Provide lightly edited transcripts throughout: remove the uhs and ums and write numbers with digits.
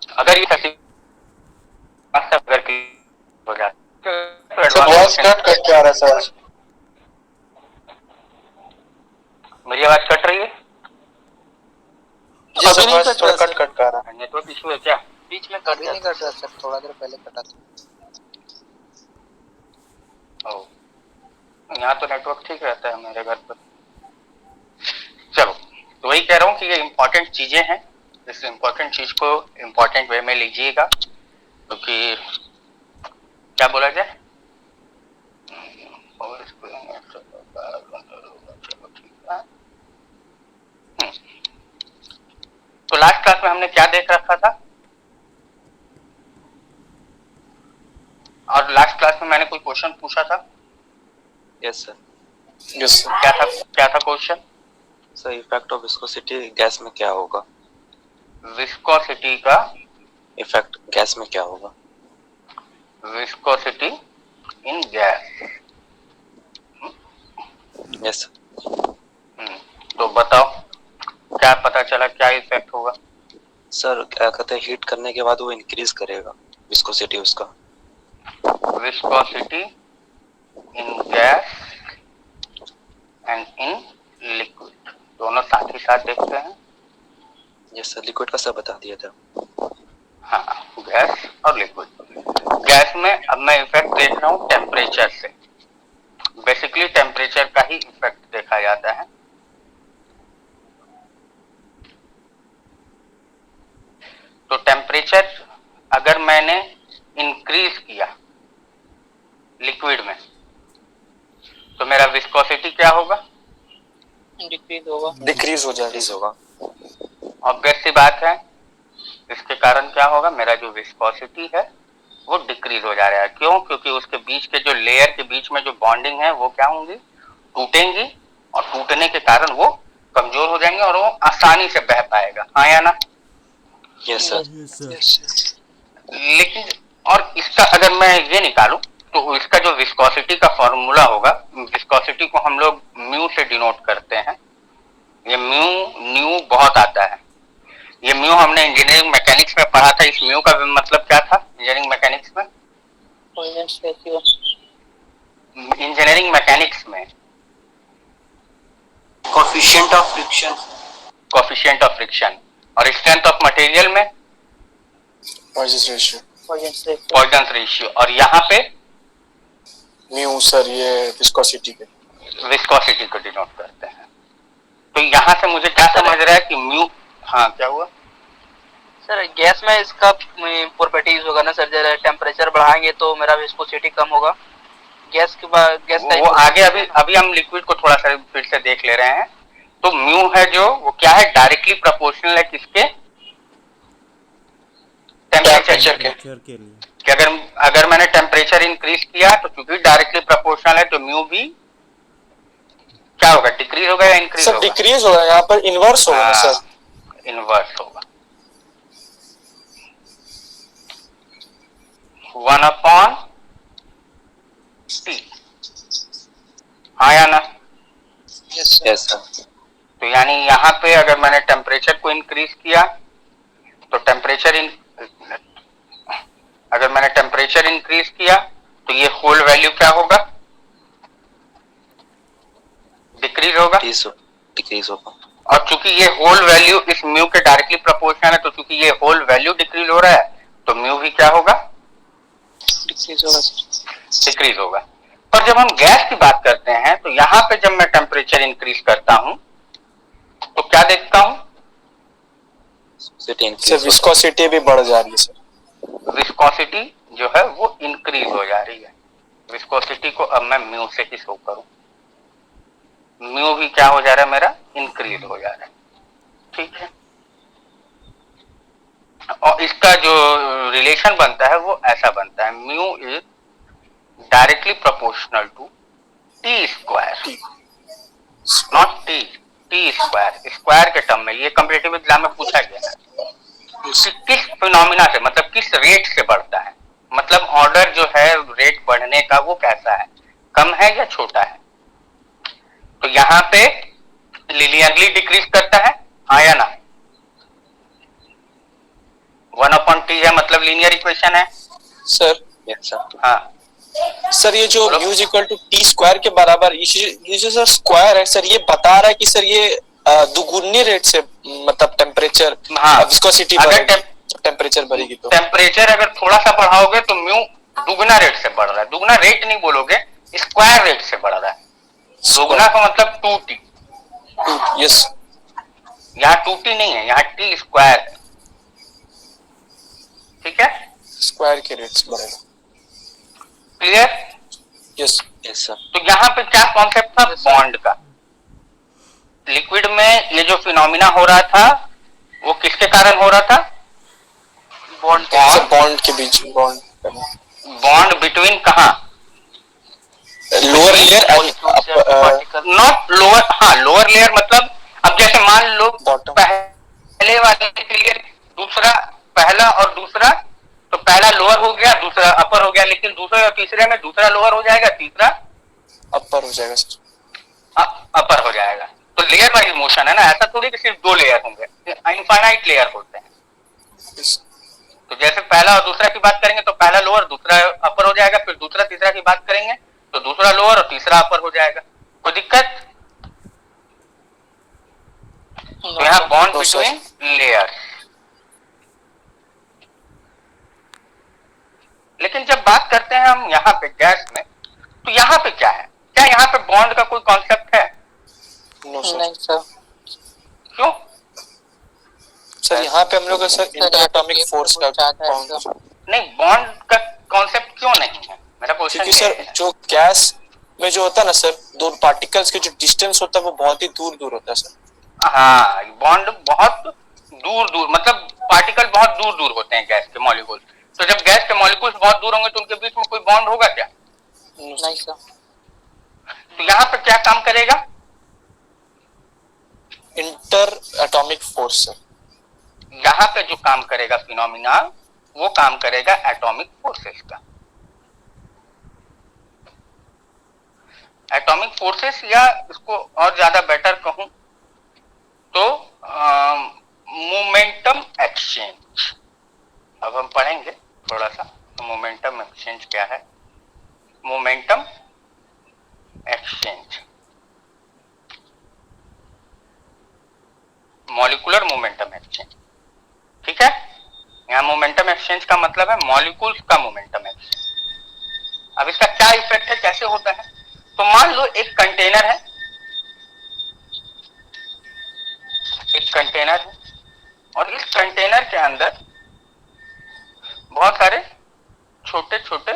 अगर ये अगर हो जाता तो सर वॉइस कट कट के आ रहा है सर। मेरी आवाज कट रही है? जी सर, वॉइस थोड़ा कट कट के आ रहा है। नेटवर्क इशू है क्या? बीच में कट नहीं कट रहा सर, थोड़ा देर पहले कटा था। यहाँ तो नेटवर्क ठीक रहता है मेरे घर पर। चलो, तो वही कह रहा हूँ कि ये इम्पोर्टेंट चीजें हैं, इस इम्पोर्टेंट चीज को इम्पोर्टेंट वे में लीजिएगा, क्योंकि क्या बोला जाए, और इसको तो लास्ट क्लास में हमने क्या देख रखा था, और लास्ट क्लास में मैंने कोई क्वेश्चन पूछा था। Yes sir. Yes sir. क्या था question? Sir effect of viscosity gas में क्या होगा? विस्कोसिटी का इफेक्ट गैस में क्या होगा? Viscosity in gas. यस तो बताओ क्या पता चला, क्या इफेक्ट होगा? सर क्या कहते हैं, हीट करने के बाद वो इंक्रीज करेगा विस्कोसिटी उसका। Viscosity in gas and in liquid, दोनों साथ ही साथ देखते हैं। यस सर, लिक्विड का सब बता दिया था। हाँ, गैस और लिक्विड। गैस में अब मैं इफेक्ट देख रहा हूँ टेम्परेचर से। बेसिकली टेम्परेचर का ही इफेक्ट देखा जाता है। तो टेम्परेचर अगर मैंने इंक्रीज किया लिक्विड में, तो मेरा विस्कोसिटी क्या होगा? डिक्रीज होगा। डिक्रीज हो जाएगा। ऑब्वियस सी बात है, इसके कारण क्या होगा, मेरा जो विस्कोसिटी है वो डिक्रीज हो जा रहा है। क्यों? क्योंकि उसके बीच के जो लेयर के बीच में जो बॉन्डिंग है वो क्या होंगी, टूटेंगी, और टूटने के कारण वो कमजोर हो जाएंगे और वो आसानी से बह पाएगा। हाँ या ना? Yes sir. लेकिन और इसका अगर मैं ये निकालूं तो इसका जो विस्कोसिटी का फॉर्मूला होगा, विस्कोसिटी को हम लोग म्यू से डिनोट करते हैं। ये न्यू बहुत आता है। ये म्यू हमने इंजीनियरिंग मैकेनिक्स में पढ़ा था। इस म्यू का मतलब क्या था इंजीनियरिंग मैकेनिक्स में? इंजीनियरिंग मैकेनिक्स में coefficient of friction. Coefficient of friction. और स्ट्रेंथ ऑफ मटेरियल में पॉइजन रेशियो। और यहाँ पे म्यू सर, ये विस्कोसिटी को डिनोट करते हैं। तो यहाँ से मुझे क्या समझ रहा है कि म्यू, हाँ क्या हुआ सर? गैस में इसका प्रॉपर्टीज होगा ना सर, जरा टेम्परेचर बढ़ाएंगे तो मेरा विस्कोसिटी कम होगा। गैस के बाद गैस का वो आगे अभी हम लिक्विड को थोड़ा सा फिर से देख ले रहे हैं। तो म्यू है जो वो क्या है, डायरेक्टली प्रोपोर्शनल है किसके? टेम्परेचर के लिए। कि अगर मैंने टेम्परेचर इंक्रीज किया तो क्योंकि डायरेक्टली प्रोपोर्शनल है तो म्यू भी क्या होगा, डिक्रीज होगा या इंक्रीज होगा? डिक्रीज होगा, यहाँ पर इनवर्स होगा सर। इनवर्स होगा। 1/T। हाँ या ना? Yes sir. तो यानी यहाँ पे अगर मैंने टेम्परेचर को इंक्रीज किया तो अगर मैंने टेम्परेचर इंक्रीज किया तो ये होल वैल्यू क्या होगा, डिक्रीज होगा। डिक्रीज होगा। और चूंकि ये होल वैल्यू इस म्यू के डायरेक्टली प्रोपोर्शनल है, तो चूंकि ये होल वैल्यू डिक्रीज हो रहा है तो म्यू भी क्या होगा, डिक्रीज होगा। डिक्रीज होगा। पर जब हम गैस की बात करते हैं तो यहाँ पे जब मैं टेम्परेचर इंक्रीज करता हूं तो क्या देखता हूं, सर विस्कोसिटी भी बढ़ जा रही है सर। विस्कोसिटी जो है वो इंक्रीज हो जा रही है। विस्कोसिटी को अब मैं म्यू से ही शो करूं, म्यू भी क्या हो जा रहा है, मेरा इंक्रीज हो जा रहा है। ठीक है, और इसका जो रिलेशन बनता है वो ऐसा बनता है, mu is directly proportional to T square, not T square. Square के टर्म में ये कॉम्पिटिटिव एग्जाम में पूछा गया है कि किस फिनोमिना से, मतलब किस रेट से बढ़ता है, मतलब ऑर्डर जो है रेट बढ़ने का वो कैसा है, कम है या छोटा है। तो यहाँ पे लिनियरली डिक्रीज करता है, हाँ या ना? 1/t है मतलब लीनियर इक्वेशन है। Sir yes sir. हाँ सर ये जो बोलो। Mu equal to T square के बराबर, ये जो सर स्क्वायर है सर, ये बता रहा है कि सर ये दुगुनी रेट से मतलब टेम्परेचर हाँ, विस्कोसिटी अगर बढ़ेगी, टेम्परेचर बढ़ेगी तो टेम्परेचर अगर थोड़ा सा बढ़ाओगे तो म्यू दुगना रेट से बढ़ रहा है। दुगना रेट नहीं बोलोगे, स्क्वायर रेट से बढ़ रहा है। दुगना का मतलब 2t, यस यहाँ 2t नहीं है, यहाँ t स्क्वायर है। ठीक है, स्क्वायर के रेट से बढ़ेगा। क्लियर? Yes yes sir. तो यहाँ पे क्या कॉन्सेप्ट था बॉन्ड का। लिक्विड में ये जो फिनोमिना हो रहा था वो किसके कारण हो रहा था? बॉन्ड सर बॉन्ड के बीच बॉन्ड बॉन्ड बिटवीन कहाँ? Lower layer particle. Not lower, हाँ लोअर लेयर मतलब अब जैसे मान लो Bottom. पहले वाले लेयर दूसरा, पहला और दूसरा, तो पहला लोअर हो गया दूसरा अपर हो गया, लेकिन दूसरे और तीसरे में दूसरा लोअर हो जाएगा तीसरा अपर हो जाएगा सर। अपर हो जाएगा। तो लेयर वाइज मोशन है ना, ऐसा थोड़ी कि सिर्फ 2 लेयर होंगे, इनफाइनाइट लेयर होते हैं। Yes. तो जैसे पहला और दूसरा की बात करेंगे तो पहला लोअर दूसरा अपर हो जाएगा, फिर दूसरा तीसरा की बात करेंगे तो दूसरा लोअर और तीसरा अपर हो जाएगा। कोई दिक्कत? तो यहाँ bond No, sir. Between layers. लेकिन जब बात करते हैं हम यहाँ पे गैस में, तो यहाँ पे क्या है? क्या यहाँ पे बॉन्ड का कोई कॉन्सेप्ट है? No sir. नहीं सर। क्यों? सर यहाँ पे हम लोग का सर इंटर एटॉमिक फोर्स का नहीं, बॉन्ड का कॉन्सेप्ट क्यों नहीं है? मेरा क्वेश्चन क्योंकि सर जो गैस में जो होता है ना सर, दो पार्टिकल्स के जो डिस्टेंस होता है वो बहुत ही दूर दूर होता है सर। हाँ, बॉन्ड बहुत दूर दूर मतलब पार्टिकल बहुत दूर दूर होते हैं गैस के मॉलिक्यूल। तो जब गैस के मॉलिक्यूल्स बहुत दूर होंगे तो उनके बीच में कोई बॉन्ड होगा क्या? नहीं सर। तो यहाँ पे क्या काम करेगा? Inter atomic force sir. यहाँ पे जो काम करेगा फिनोमिना वो काम करेगा एटॉमिक फोर्सेस का। एटॉमिक फोर्सेस, या इसको और ज्यादा बेटर कहूं तो मोमेंटम एक्सचेंज। अब हम पढ़ेंगे थोड़ा सा तो मोमेंटम एक्सचेंज क्या है। Momentum exchange, molecular momentum exchange. ठीक है, यहाँ मोमेंटम एक्सचेंज का मतलब है मॉलिक्यूल्स का मोमेंटम एक्सचेंज। अब इसका क्या इफेक्ट है, कैसे होता है? तो मान लो एक कंटेनर है, एक कंटेनर है और इस कंटेनर के अंदर बहुत सारे छोटे छोटे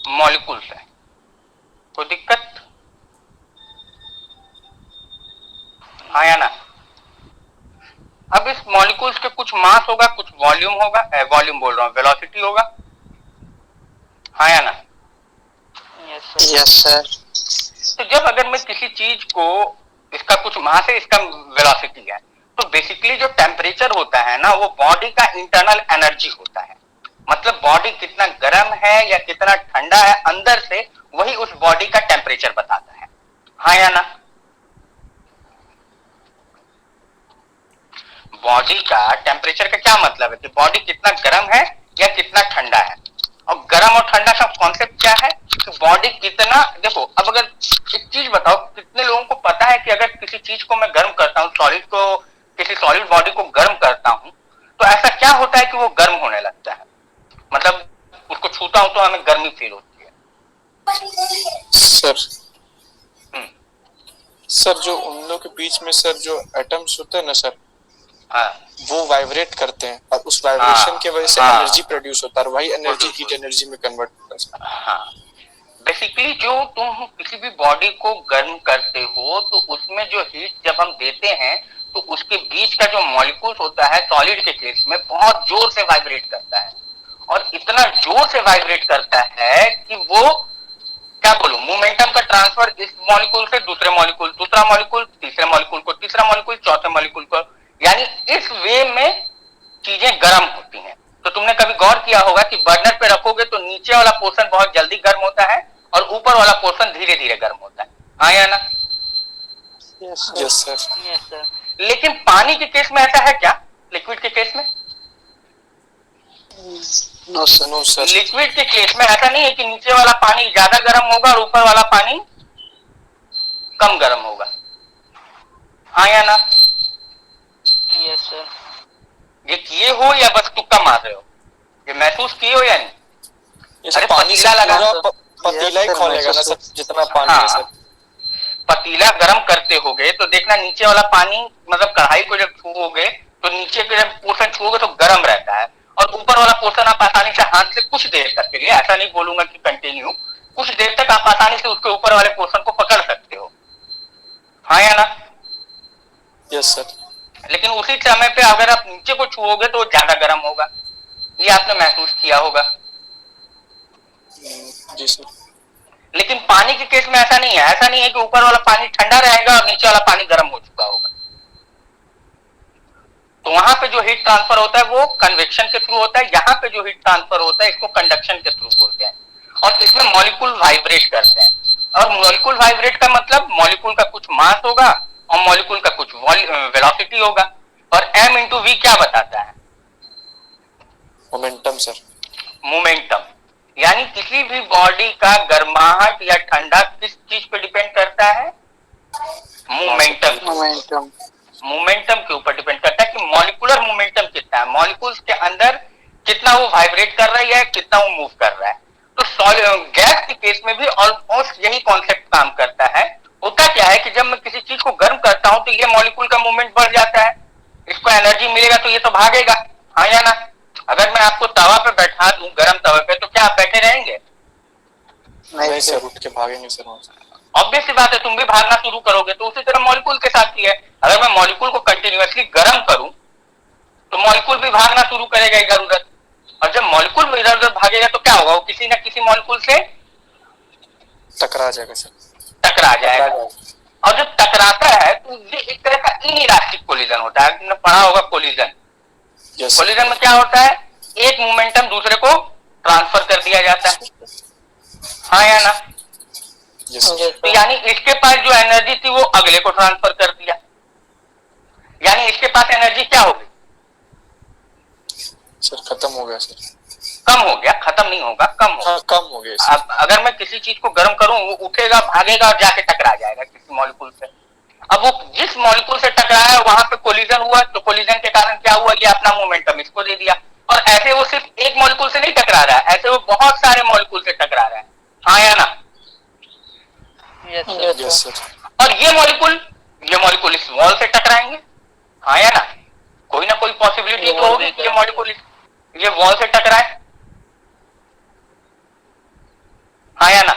मॉलिक्यूल्स हैं। कोई दिक्कत? हाँ या ना? अब इस मॉलिक्यूल्स के कुछ मास होगा, कुछ वॉल्यूम होगा, वॉल्यूम बोल रहा हूं, वेलोसिटी होगा। हाँ या ना? Yes sir. तो जब अगर मैं किसी चीज को, इसका कुछ मास है, इसका वेलोसिटी है, तो बेसिकली जो टेम्परेचर होता है ना वो बॉडी का इंटरनल एनर्जी होता है। मतलब बॉडी कितना गर्म है या कितना ठंडा है अंदर से, वही उस बॉडी का टेम्परेचर बताता है। हाँ या ना? बॉडी का टेम्परेचर का क्या मतलब है कि बॉडी कितना गर्म है या कितना ठंडा है। और गर्म और ठंडा का कॉन्सेप्ट क्या है कि बॉडी कितना, देखो अब अगर एक चीज बताओ, कितने लोगों को पता है कि अगर किसी चीज को मैं गर्म करता हूँ, सॉलिड को, किसी सॉलिड बॉडी को गर्म करता हूँ तो ऐसा क्या होता है कि वो गर्म होने लगता है? मतलब उसको छूता हूं तो हमें गर्मी फील होती है। सर सर जो उन लोग के बीच में सर जो एटम्स होते हैं ना सर, हाँ वो वाइब्रेट करते हैं और उस वाइब्रेशन की वजह से हाँ। एनर्जी प्रोड्यूस होता है और वही एनर्जी हीट एनर्जी में कन्वर्ट होता है सर। हाँ, बेसिकली जो तुम किसी भी बॉडी को गर्म करते हो तो उसमें जो हीट जब हम देते हैं तो उसके बीच का जो मॉलिक्यूल्स होता है सॉलिड के केस में बहुत जोर से वाइब्रेट करता है, और इतना जोर से वाइब्रेट करता है कि वो क्या बोलूं, मोमेंटम का ट्रांसफर इस मॉलिक्यूल से दूसरे मॉलिक्यूल, दूसरा मॉलिक्यूल तीसरे मॉलिक्यूल को, तीसरा मॉलिक्यूल चौथे मॉलिक्यूल को, यानी इस वे में चीजें गर्म होती हैं। तो तुमने कभी गौर किया होगा कि बर्नर पे रखोगे तो नीचे वाला पोर्शन बहुत जल्दी गर्म होता है और ऊपर वाला पोर्शन धीरे धीरे गर्म होता है। हाँ या ना? Yes sir. Yes sir. लेकिन पानी के केस में ऐसा है क्या? लिक्विड के केस में? No sir. लिक्विड के केस में ऐसा नहीं है कि नीचे वाला पानी ज्यादा गर्म होगा और ऊपर वाला पानी कम गर्म होगा, हाँ या ना? Yes sir. ये किए हो या बस तुक्का मार रहे हो? ये महसूस किए हो या नहीं? अरे पानी से पतीला लगा, पूरा पतीला ही खोलेगा ना सर, जितना पानी है सर। पतीला गर्म करते होगे तो देखना नीचे वाला पानी, मतलब कढ़ाई को जब छुओगे तो नीचे के जब पोर्शन छुओगे तो गर्म रहता है, और ऊपर वाला पोर्शन आप आसानी से हाथ से कुछ देर तक के लिए, ऐसा नहीं बोलूंगा कि कंटिन्यू, कुछ देर तक आप आसानी से उसके ऊपर वाले पोर्शन को पकड़ सकते हो, हाँ या ना? Yes sir. लेकिन उसी समय पे अगर आप नीचे को छुओगे तो ज्यादा गर्म होगा, ये आपने महसूस किया होगा। जी सर। लेकिन पानी के केस में ऐसा नहीं है, ऐसा नहीं है कि ऊपर वाला पानी ठंडा रहेगा और नीचे वाला पानी गर्म हो चुका होगा। तो वहां पे जो हीट ट्रांसफर होता है वो कन्वेक्शन के थ्रू होता है, यहाँ पे जो हीट ट्रांसफर होता है इसको कंडक्शन के थ्रू बोलते हैं, और इसमें मॉलिक्यूल वाइब्रेट करते हैं। और मॉलिक्यूल वाइब्रेट का मतलब मॉलिक्यूल का कुछ मास होगा और मॉलिक्यूल का कुछ वेलोसिटी होगा, और m इंटू वी क्या बताता है? Momentum sir. मोमेंटम। यानी किसी भी बॉडी का गर्माहट या ठंडा किस चीज पे डिपेंड करता है? मोमेंटम। मोमेंटम के ऊपर डिपेंड करता है कि मॉलिक्यूलर मोमेंटम कितना है, मॉलिक्यूल्स के अंदर कितना वो वाइब्रेट कर रहा है या कितना वो मूव कर रहा है। तो गैस के केस में भी ऑलमोस्ट यही कॉन्सेप्ट काम करता है। होता क्या है कि जब मैं किसी चीज को गर्म करता हूं तो ये मॉलिक्यूल का मूवमेंट बढ़ जाता है, इसको एनर्जी मिलेगा तो ये तो भागेगा, हाँ या ना? अगर मैं आपको तवा पे बैठा दूं, गर्म तवा पे, तो क्या आप बैठे रहेंगे? नहीं सर, उठ के भागेंगे सर वहां से। ऑब्वियस सी बात है, तुम भी भागना शुरू करोगे। तो उसी तरह मॉलिक्यूल के साथ ही है, अगर मैं मॉलिक्यूल को कंटिन्यूअसली गर्म करूं तो मॉलिक्यूल भी भागना शुरू करेगा इधर उधर, और जब मॉलिक्यूल इधर उधर भागेगा तो क्या होगा? वो किसी न किसी मॉलिक्यूल से टकरा जाएगा सर। टकरा जाएगा, और जब टकराता है तो ये एक तरह का इनइलास्टिक कोलिजन होता है। आपने पढ़ा होगा कोलिजन। कोलिजन में क्या होता है? एक मोमेंटम दूसरे को ट्रांसफर कर दिया जाता है, हाँ या ना? तो यानी इसके पास जो एनर्जी थी वो अगले को ट्रांसफर कर दिया, यानी इसके पास एनर्जी क्या हो गई? सर खत्म हो गया सर। कम हो गया, खत्म नहीं होगा, कम हो। हाँ, कम हो गया। अब अगर मैं किसी चीज को गर्म करूं वो उठेगा, भागेगा और जाके टकरा जाएगा किसी मॉलिक्यूल से। अब वो जिस मॉलिक्यूल से टकराया वहां पे कोलिजन हुआ, तो कोलिजन के कारण क्या हुआ? ये अपना मोमेंटम इसको दे दिया, और ऐसे वो सिर्फ एक मॉलिक्यूल से नहीं टकरा रहा है, ऐसे वो बहुत सारे मॉलिक्यूल से टकरा रहा है, हाँ या ना? Yes sir. और ये मॉलिक्यूल इस वॉल से टकराएंगे, हाँ या ना? कोई ना कोई पॉसिबिलिटी तो होगी कि ये मॉलिक्यूल ये वॉल से टकराए, हाँ या ना?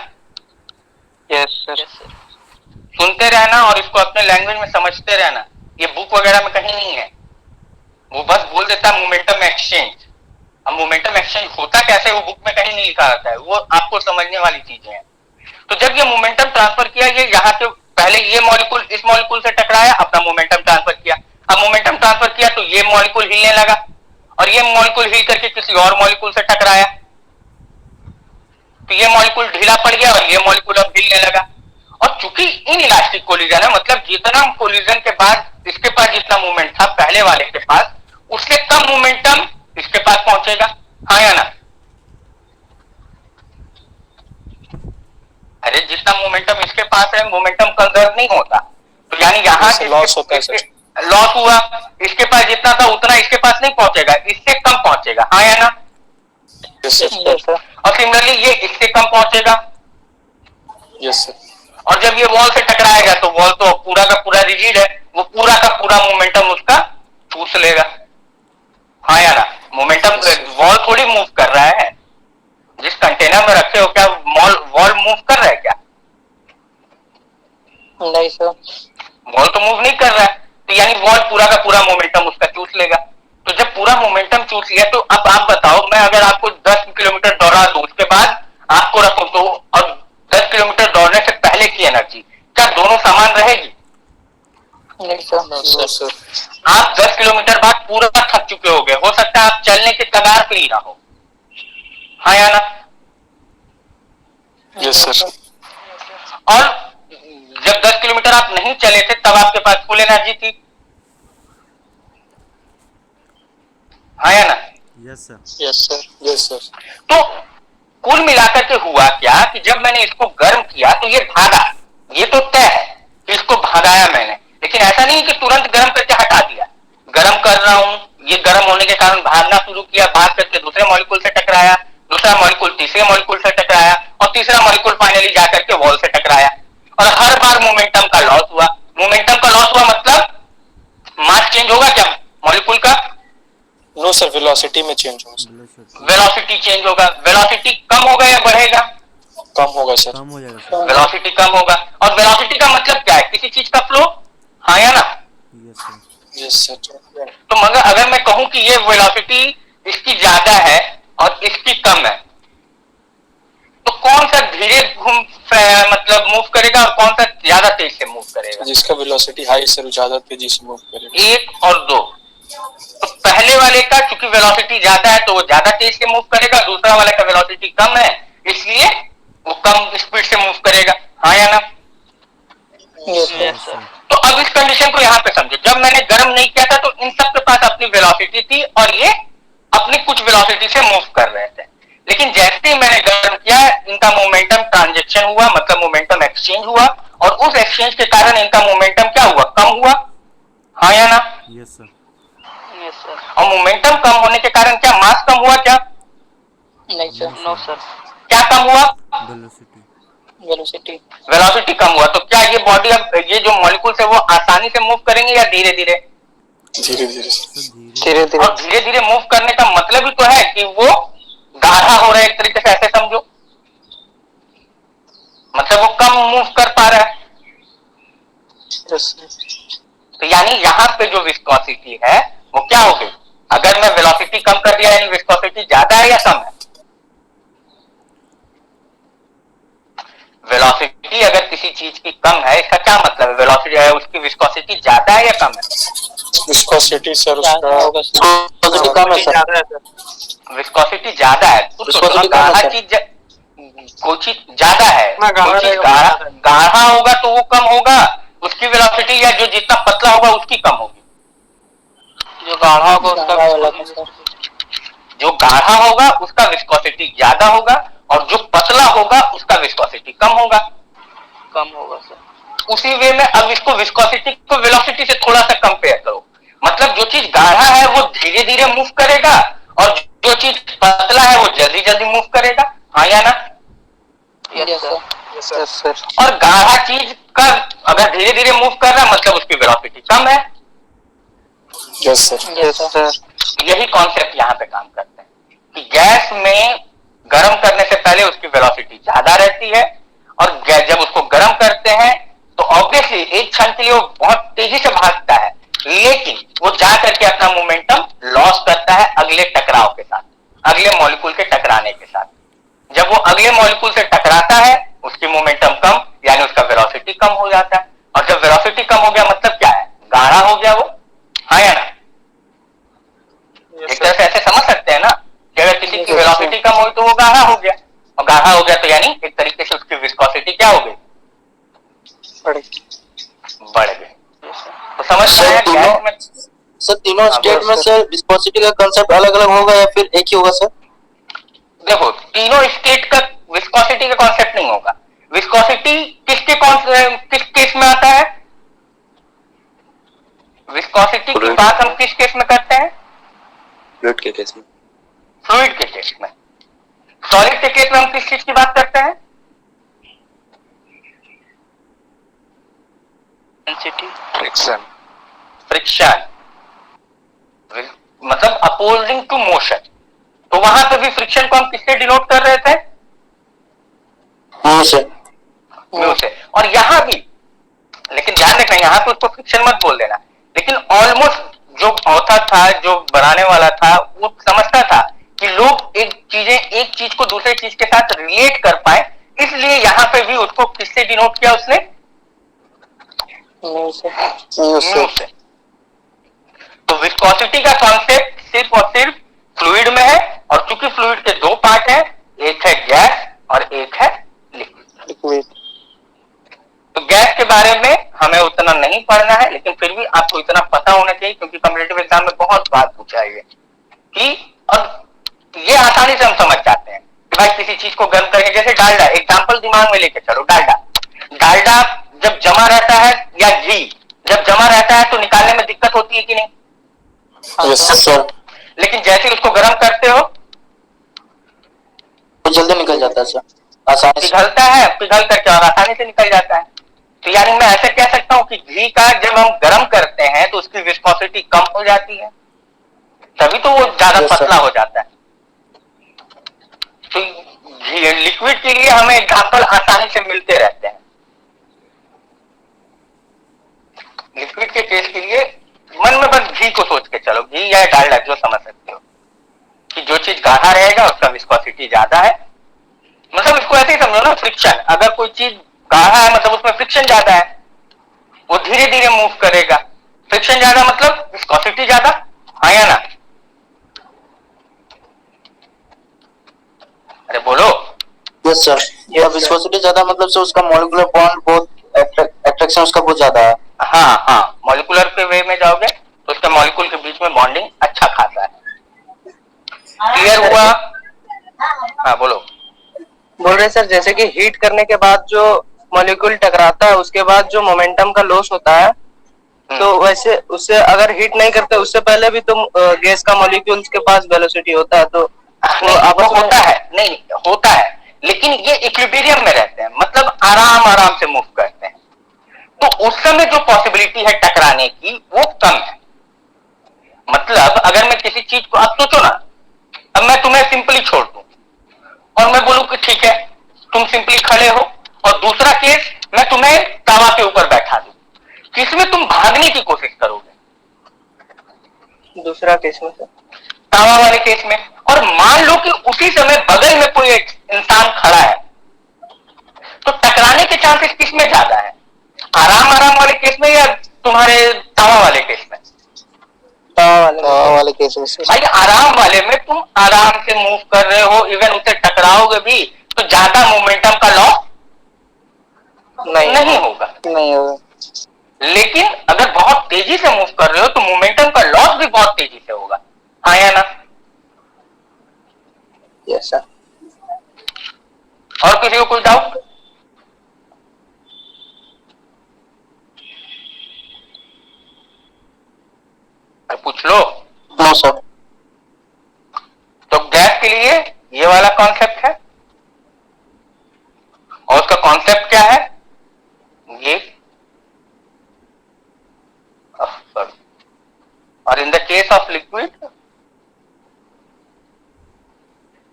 Yes sir. सुनते रहना और इसको अपने लैंग्वेज में समझते रहना। ये बुक वगैरह में कहीं नहीं है, वो बस बोल देता है मोमेंटम एक्सचेंज। अब मोमेंटम एक्सचेंज होता कैसे वो बुक में कहीं नहीं लिखा रहता है, वो आपको समझने वाली चीजें हैं। तो जब ये मोमेंटम ट्रांसफर किया, ये यहाँ से पहले ये मॉलिक्यूल इस मॉलिक्यूल से टकराया, अपना मोमेंटम ट्रांसफर किया। अब मोमेंटम ट्रांसफर किया तो ये मॉलिक्यूल हिलने लगा, और ये मॉलिक्यूल हिल करके किसी और मॉलिक्यूल से टकराया, तो ये मॉलिक्यूल ढीला पड़ गया और ये मॉलिक्यूल अब हिलने लगा। और चूंकि इनइलास्टिक कोलिजन है, मतलब जितना कोलिजन के बाद इसके पास जितना मूवमेंट था पहले वाले के पास, उससे कम मोमेंटम इसके पास पहुंचेगा, हाँ या ना? अरे जितना मोमेंटम इसके पास है, मोमेंटम कंजर्व नहीं होता, तो यानी यहाँ लॉस होता है सर। लॉस हुआ। इसके पास जितना था उतना इसके पास नहीं पहुंचेगा, इससे कम पहुंचेगा, हाँ या ना? Yes sir. और सिमिलरली ये इससे कम पहुंचेगा। Yes sir. और जब ये वॉल से टकराएगा तो वॉल तो पूरा का पूरा रिजिड है, वो पूरा का पूरा मोमेंटम उसका चूस लेगा, हाँ या ना? मोमेंटम वॉल थोड़ी मूव कर रहा है, जिस कंटेनर में रखे हो क्या वॉल मूव कर रहा है क्या? नहीं सर। वॉल तो मूव नहीं कर रहा है, तो यानी वॉल पूरा का पूरा मोमेंटम उसका चूस लेगा। तो जब पूरा मोमेंटम चूस लिया तो अब आप बताओ, मैं अगर आपको 10 किलोमीटर दौड़ा दूं, उसके बाद आपको रखूं तो, और 10 किलोमीटर दौड़ने से पहले की एनर्जी, क्या दोनों समान रहेगी? नहीं सर। आप 10 किलोमीटर बाद पूरा थक चुके होगे, हो सकता है आप चलने के कगार पे ही ना हो, हाँ या ना? Yes sir. और जब 10 किलोमीटर आप नहीं चले थे तब आपके पास फुल एनर्जी थी, हाँ या ना? Yes sir. Yes sir, yes sir. तो कुल मिलाकर के हुआ क्या कि जब मैंने इसको गर्म किया तो ये भागा, ये तो तय है कि इसको भगाया मैंने, लेकिन ऐसा नहीं कि तुरंत गर्म करके हटा दिया। गर्म कर रहा हूं, ये गर्म होने के कारण भागना शुरू किया, भाग करके दूसरे मॉलिक्यूल से टकराया, दूसरा मॉलिक्यूल तीसरे मॉलिक्यूल से टकराया और तीसरा मॉलिक्यूल फाइनली जाकर के वॉल से टकराया और हर बार मोमेंटम का लॉस हुआ। मोमेंटम का लॉस हुआ मतलब मास चेंज होगा क्या मॉलिक्यूल का? नो सर, वेलोसिटी में चेंज होगा। वेलोसिटी चेंज होगा। वेलोसिटी कम होगा या बढ़ेगा? कम होगा सर। कम हो जाएगा सर। वेलोसिटी कम होगा। और वेलोसिटी का मतलब क्या है? किसी चीज का फ्लो, हाँ या ना? Yes sir. Yes sir. तो मगर अगर मैं कहूं कि ये वेलोसिटी इसकी ज्यादा है और इसकी कम है, तो कौन सा धीरे मतलब मूव करेगा और कौन सा ज्यादा तेज से मूव करेगा? जिसका वेलोसिटी हाई सर ज्यादा तेजी से मूव करेगा। 1 और 2। तो पहले वाले का चूंकि वेलोसिटी ज्यादा है तो वो ज्यादा तेज से मूव करेगा, दूसरा वाले का वेलोसिटी कम है इसलिए वो कम स्पीड से मूव करेगा, हाँ या ना? Yes sir. तो अब इस कंडीशन को यहाँ पे समझो, जब मैंने गर्म नहीं किया था तो इन सब के पास अपनी वेलोसिटी थी और ये अपनी कुछ वेलोसिटी से मूव कर रहे थे, लेकिन जैसे ही मैंने गर्म किया इनका मोमेंटम ट्रांजेक्शन हुआ, मतलब मोमेंटम एक्सचेंज हुआ और उस एक्सचेंज के कारण इनका मोमेंटम क्या हुआ? कम हुआ, हाँ या ना? Yes sir. Yes sir. और मोमेंटम कम होने के कारण क्या मास कम हुआ क्या? नहीं सर। No sir. क्या कम हुआ? वेलोसिटी। वेलोसिटी। वेलोसिटी कम हुआ। तो क्या ये बॉडी अब ये जो मॉलिक्यूल्स है वो आसानी से मूव करेंगे या धीरे धीरे? धीरे धीरे सर धीरे। धीरे और धीरे धीरे मूव करने का मतलब ही तो है कि वो गाढ़ा हो रहा है, एक तरीके से ऐसे समझो, मतलब वो कम मूव कर पा रहा है। तो यानी यहाँ पे जो विस्कोसिटी है वो क्या हो गई? अगर मैं वेलोसिटी कम कर दिया यानी विस्कोसिटी ज्यादा है या कम है? वेलोसिटी अगर किसी चीज की कम है इसका क्या मतलब है? वेलोसिटी है उसकी विस्कोसिटी ज्यादा है या कम है? विस्कोसिटी सर उसका वेलोसिटी कम है सर। विस्कोसिटी ज्यादा है तो Viscosity कम है, गाढ़ा सर। चीज कोई चीज ज्यादा है, ना, गाढ़ा कोई चीज रहेगा, गाढ़ा होगा तो वो कम होगा, उसकी वेलोसिटी या जो जितना पतला होगा उसकी कम होगी। जो गाढ़ा होगा उसका जो गाढ़ा होगा उसका विस्कोसिटी ज्यादा होगा और जो पतला होगा उसका विस्कोसिटी कम होगा। कम होगा सर। उसी वे में अब इसको विस्कोसिटी को वेलोसिटी से थोड़ा सा कंपेयर करो, मतलब जो चीज गाढ़ा है वो धीरे धीरे मूव करेगा और जो चीज पतला है वो जल्दी जल्दी मूव करेगा, हाँ या ना? Yes sir. Yes sir. और गाढ़ा चीज का अगर धीरे धीरे मूव कर रहा है मतलब उसकी वेलोसिटी कम है। Yes sir. Yes sir. यही कॉन्सेप्ट यहाँ पे काम करते हैं कि गैस में गर्म करने से पहले उसकी वेलोसिटी ज्यादा रहती है और जब उसको गर्म करते हैं तो ऑब्वियसली एक क्षण के लिए वो बहुत तेजी से भागता है, लेकिन वो जा करके अपना मोमेंटम लॉस करता है अगले टकराव के साथ, अगले मॉलिक्यूल के टकराने के साथ। जब वो अगले मॉलिक्यूल से टकराता है उसकी मोमेंटम कम यानी उसका वेलोसिटी कम हो जाता है और जब वेलोसिटी कम हो गया मतलब क्या है? गाढ़ा हो गया वो, हाँ या ना? एक तरह से ऐसे समझ सकते हैं ना कि अगर किसी की वेलोसिटी कम हुई तो वो गाढ़ा हो गया और गाढ़ा हो गया तो यानी एक तरीके से उसकी विस्कोसिटी क्या हो गई? बढ़ गई। तो समझ रहे हैं गैस में सर तीनों स्टेट में सर विस्कोसिटी का कांसेप्ट अलग अलग होगा या फिर एक ही होगा सर? देखो तीनों स्टेट का विस्कोसिटी का कॉन्सेप्ट नहीं होगा। विस्कोसिटी किस केस में आता है? विस्कोसिटी की बात हम किस केस में करते हैं? फ्लूइड के केस में। फ्लूइड के केस में। सॉलिड के केस में हम किस चीज की बात करते हैं? फ्रिक्शन। फ्रिक्शन मतलब अपोजिंग टू मोशन। तो वहां पे भी फ्रिक्शन को हम किससे डिनोट कर रहे थे? हाँ सर। म्यू से। और यहां भी लेकिन ध्यान रखना यहां पे उसको फ्रिक्शन मत बोल देना, लेकिन ऑलमोस्ट जो ऑथर था जो बनाने वाला था वो समझता था कि लोग एक चीज को दूसरे चीज के साथ रिलेट कर पाए, इसलिए यहां पे भी उसको किससे डिनोट किया उसने? म्यू से। तो विस्कोसिटी का कॉन्सेप्ट सिर्फ और सिर्फ फ्लूइड में है और चूंकि फ्लूइड के दो पार्ट है, एक है गैस और एक है लिक्विड। तो गैस के नहीं पढ़ना है, लेकिन फिर भी आपको इतना पता होना चाहिए, क्योंकि कॉम्पिटिटिव एग्जाम में बहुत बात पूछा है ये कि, और ये आसानी से हम समझ जाते हैं कि भाई किसी चीज को गर्म करके, जैसे डालडा, एग्जाम्पल दिमाग में लेके चलो, डालडा डालडा जब जमा रहता है या घी जब जमा रहता है तो निकालने में दिक्कत होती है कि नहीं? Yes sir. लेकिन जैसे ही उसको गर्म करते हो तो जल्दी निकल जाता है सर, आसानी से। पिघलता है, पिघल करके और आसानी से निकल जाता है। तो यानी मैं ऐसे कह सकता हूं कि घी का जब हम गर्म करते हैं तो उसकी विस्कोसिटी कम हो जाती है, तभी तो वो ज्यादा पतला हो जाता है। तो लिक्विड के लिए हमें एग्जाम्पल आसानी से मिलते रहते हैं। लिक्विड के केस के लिए मन में बस घी को सोच के चलो, घी या डालडा जो समझ सकते हो कि जो चीज गाढ़ा रहेगा उसका विस्कोसिटी ज्यादा है। मतलब इसको ऐसे ही समझो ना, फ्रिक्शन, अगर कोई चीज गाढ़ा है मतलब उसमें फ्रिक्शन ज्यादा है, वो धीरे धीरे मूव करेगा। फ्रिक्शन ज्यादा मतलब विस्कोसिटी ज्यादा, हाँ या ना? अरे बोलो। Yes sir. या विस्कोसिटी ज्यादा मतलब से उसका मॉलिक्यूलर बॉन्ड बहुत, अट्रैक्शन उसका बहुत ज्यादा है। हाँ हाँ, मॉलिक्यूलर के वे में जाओगे तो उसके मॉलिक्यूल के बीच में बॉन्डिंग अच्छा खासा है। क्लियर हुआ? हाँ बोलो। बोल रहे सर, जैसे कि हीट करने के बाद जो मॉलिक्यूल टकराता है उसके बाद जो मोमेंटम का लॉस होता है, तो वैसे उससे अगर हीट नहीं करते उससे पहले भी तो गैस का मॉलिक्यूल्स के पास वेलोसिटी होता है, तो वो आपस में होता है, नहीं होता है, लेकिन ये इक्विलिब्रियम में रहते हैं, मतलब आराम आराम से मूव करते हैं। तो उस समय जो पॉसिबिलिटी है टकराने की वो कम है। मतलब अगर मैं किसी चीज को, आप सोचो ना, अब मैं तुम्हें सिंपली छोड़ दूं और मैं बोलूं कि ठीक है तुम सिंपली खड़े हो, और दूसरा केस मैं तुम्हें तावा के ऊपर बैठा दूं, किसमें तुम भागने की कोशिश करोगे? दूसरा केस में सर, तावा वाले केस में। और मान लो कि उसी समय बगल में कोई एक इंसान खड़ा है, तो टकराने के चांसेस किसमें ज्यादा है? आराम आराम वाले केस में या तुम्हारे तावा वाले केस में? तावा वाले केस में सर। भाई आराम वाले में तुम आराम से मूव कर रहे हो, इवन उससे टकराओगे भी तो ज्यादा मोमेंटम का लॉस नहीं होगा। नहीं होगा। लेकिन अगर बहुत तेजी से मूव कर रहे हो तो मोमेंटम का लॉस भी बहुत तेजी से होगा, हाँ या ना? Yes sir. और किसी को कोई डाउट? पूछ लो। No sir. तो गैस के लिए ये वाला कॉन्सेप्ट है, और उसका कॉन्सेप्ट क्या है? ये, और in the case of liquid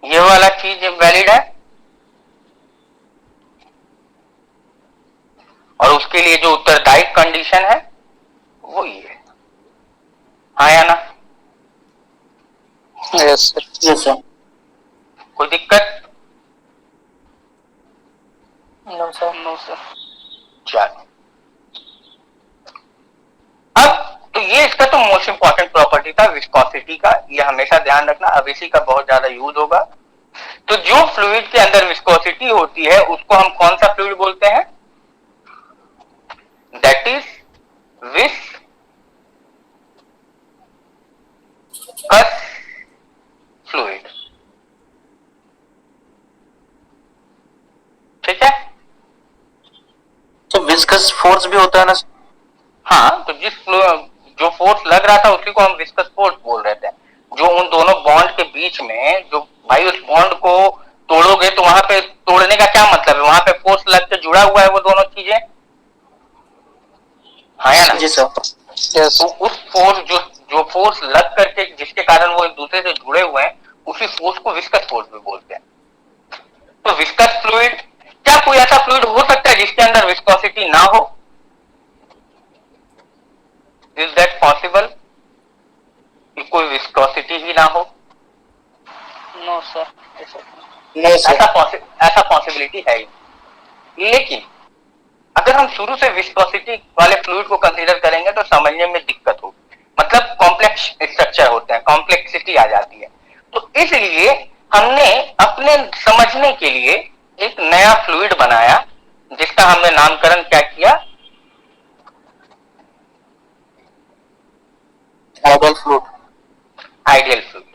ये वाला चीज वैलिड है, और उसके लिए जो उत्तरदायी कंडीशन है वो ये है, हाँ या ना? Yes sir. Yes sir. कोई दिक्कत? No sir. No sir. चलो, अब तो ये इसका तो मोस्ट इंपॉर्टेंट प्रॉपर्टी था विस्कोसिटी का, ये हमेशा ध्यान रखना, अब इसी का बहुत ज्यादा यूज होगा। तो जो फ्लूइड के अंदर विस्कोसिटी होती है उसको हम कौन सा फ्लूइड बोलते हैं? That is viscous fluid. ठीक है? तो विस्कस फोर्स भी होता है ना? हाँ, तो जो फोर्स लग रहा था उसी को हम विस्कस फोर्स बोल रहे थे, जो उन दोनों बॉन्ड के बीच में, जो भाई उस बॉन्ड को तोड़ोगे तो वहां पे तोड़ने का क्या मतलब है? वहां पे फोर्स लग के जुड़ा हुआ है वो दोनों चीजें, हाँ या ना? जी सर। तो उस फोर्स जो फोर्स लग करके जिसके कारण वो एक दूसरे से जुड़े हुए हैं, उसी फोर्स को विस्कस फोर्स भी बोलते हैं। तो विस्कस फ्लूइड, क्या कोई ऐसा फ्लूइड हो सकता है जिसके अंदर विस्कोसिटी ना हो? इज दैट पॉसिबल कि कोई विस्कोसिटी ही ना हो? No sir. ऐसा पॉसिबिलिटी है ही। लेकिन अगर हम शुरू से विस्कोसिटी वाले फ्लूइड को कंसीडर करेंगे तो समझने में दिक्कत होगी, मतलब कॉम्प्लेक्स स्ट्रक्चर होते हैं, कॉम्प्लेक्सिटी आ जाती है। तो इसलिए हमने अपने समझने के लिए एक नया फ्लूइड बनाया जिसका हमने नामकरण क्या किया? Ideal fluid. Ideal fluid.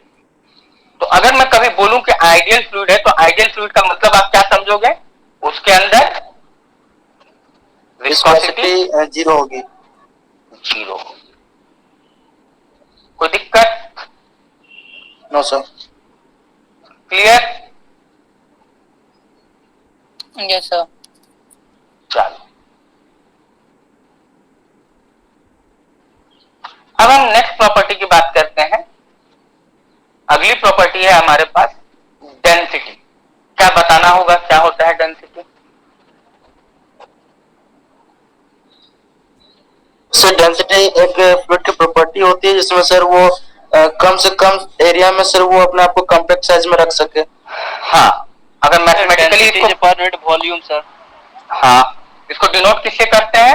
तो अगर मैं कभी बोलूं कि आइडियल फ्लूइड है, तो आइडियल फ्लूइड का मतलब आप क्या समझोगे? उसके अंदर विस्कोसिटी जीरो होगी। जीरो। कोई दिक्कत? No sir. Clear? Yes sir. चलो, अब हम नेक्स्ट प्रॉपर्टी की बात करते हैं। अगली प्रॉपर्टी है हमारे पास डेंसिटी। क्या बताना होगा, क्या होता है डेंसिटी? सर डेंसिटी एक फ्लूइड की प्रॉपर्टी होती है जिसमें सर वो कम से कम एरिया में सर वो अपने आप को कॉम्पैक्ट साइज में रख सके। हाँ, अगर मैथमेटिकली इसको पर यूनिट वॉल्यूम सर। हाँ, इसको डिनोट किससे करते हैं?